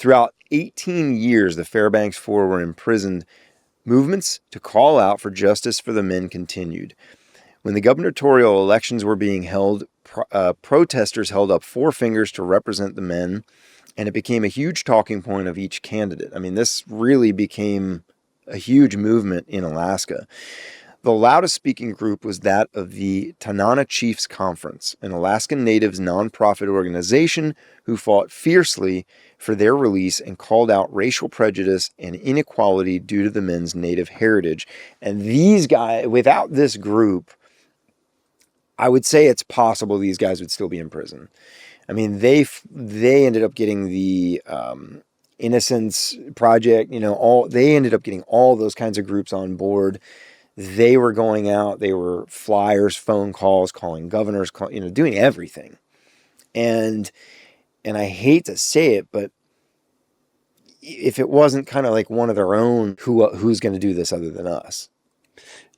Throughout 18 years, the Fairbanks Four were imprisoned. Movements to call out for justice for the men continued. When the gubernatorial elections were being held, protesters held up four fingers to represent the men, and it became a huge talking point of each candidate. I mean, this really became a huge movement in Alaska. The loudest speaking group was that of the Tanana Chiefs Conference, an Alaskan Natives nonprofit organization who fought fiercely for their release and called out racial prejudice and inequality due to the men's Native heritage. And these guys, without this group, I would say it's possible these guys would still be in prison. I mean, they ended up getting the Innocence Project, they ended up getting all those kinds of groups on board. They were going out, they were flyers, phone calls, calling governors, doing everything. And I hate to say it, but if it wasn't kind of like one of their own, who's going to do this other than us?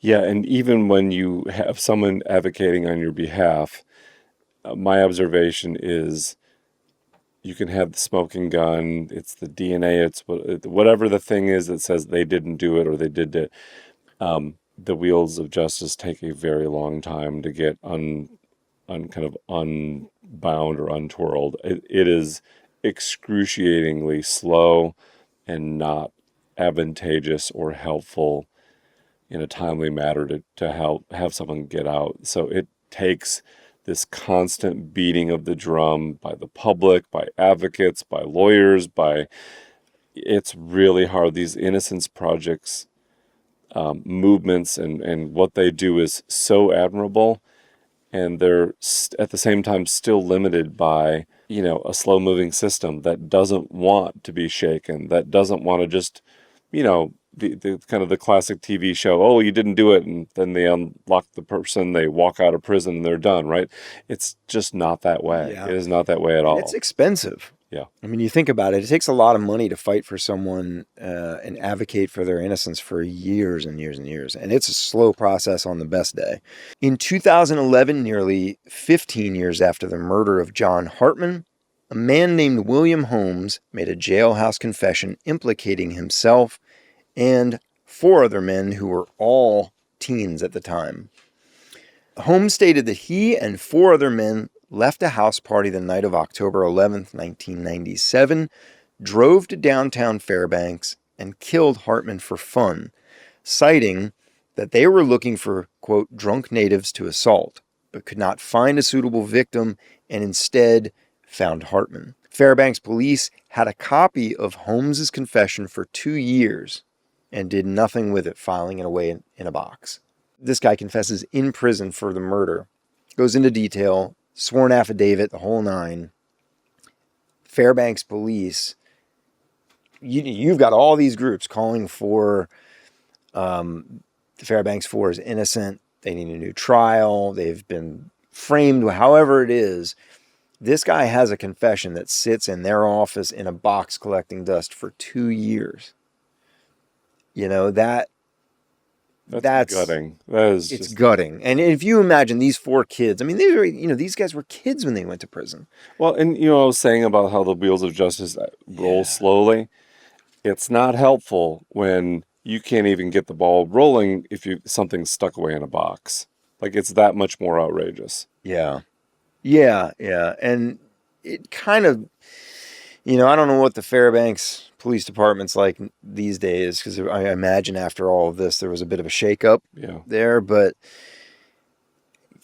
Yeah, and even when you have someone advocating on your behalf, my observation is you can have the smoking gun, it's the DNA, it's whatever the thing is that says they didn't do it or they did it. The wheels of justice take a very long time to get kind of unbound or untwirled. It is excruciatingly slow and not advantageous or helpful in a timely manner to help have someone get out. So it takes this constant beating of the drum by the public, by advocates, by lawyers, it's really hard. These Innocence Projects movements and what they do is so admirable, and they're at the same time still limited by a slow-moving system that doesn't want to be shaken, that doesn't want to just the kind of the classic TV show, oh, you didn't do it, and then they unlock the person, they walk out of prison, and they're done, right? It's just not that way. Yeah. It is not that way at all. It's expensive. Yeah. I mean, you think about it, it takes a lot of money to fight for someone and advocate for their innocence for years and years and years. And it's a slow process on the best day. In 2011, nearly 15 years after the murder of John Hartman, a man named William Holmes made a jailhouse confession implicating himself and four other men who were all teens at the time. Holmes stated that he and four other men left a house party the night of October 11th, 1997, drove to downtown Fairbanks, and killed Hartman for fun, citing that they were looking for, quote, drunk natives to assault, but could not find a suitable victim and instead found Hartman. Fairbanks police had a copy of Holmes's confession for 2 years and did nothing with it, filing it away in a box. This guy confesses in prison for the murder, goes into detail, sworn affidavit, the whole nine. Fairbanks police, you've got all these groups calling for the Fairbanks Four is innocent. They need a new trial. They've been framed however it is. This guy has a confession that sits in their office in a box collecting dust for 2 years. That's gutting. It's gutting. And if you imagine these four kids, I mean, they were, these guys were kids when they went to prison. Well, and I was saying about how the wheels of justice roll slowly. It's not helpful when you can't even get the ball rolling if something's stuck away in a box. Like, it's that much more outrageous. Yeah. And it kind of, I don't know what the Fairbanks Police Department's like these days, because I imagine after all of this, there was a bit of a shakeup there. But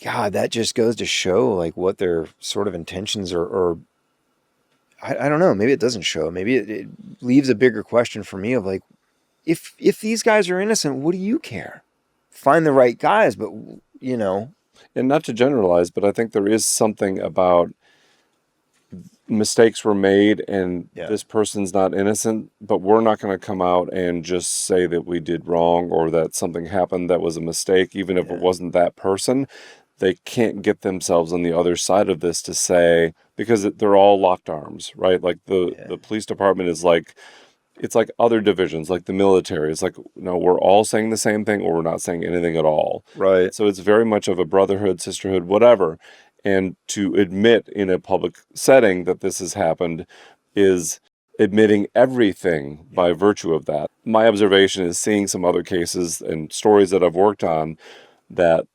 God, that just goes to show like what their sort of intentions are, or I don't know. Maybe it doesn't show. Maybe it leaves a bigger question for me of like, if these guys are innocent, what do you care? Find the right guys, but And not to generalize, but I think there is something about mistakes were made and this person's not innocent, but we're not going to come out and just say that we did wrong or that something happened that was a mistake, even if it wasn't that person. They can't get themselves on the other side of this to say, because they're all locked arms, right? Like the police department is like, it's like other divisions, like the military. It's like, no, we're all saying the same thing or we're not saying anything at all. Right. So it's very much of a brotherhood, sisterhood, whatever. And to admit in a public setting that this has happened is admitting everything by virtue of that. My observation is seeing some other cases and stories that I've worked on that,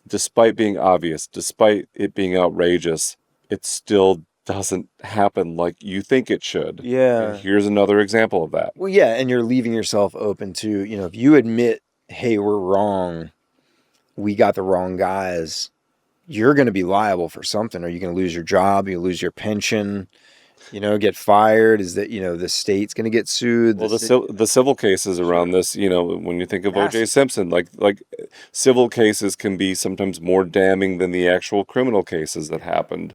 despite being obvious, despite it being outrageous, it still doesn't happen like you think it should. And Yeah. here's another example of that. Well, yeah, and you're leaving yourself open to, if you admit, hey, we're wrong, we got the wrong guys, you're going to be liable for something. Are you going to lose your job? You lose your pension, get fired? Is that, the state's going to get sued? Well, the civil cases around this, when you think of O.J. Massive. Simpson, like civil cases can be sometimes more damning than the actual criminal cases that happened.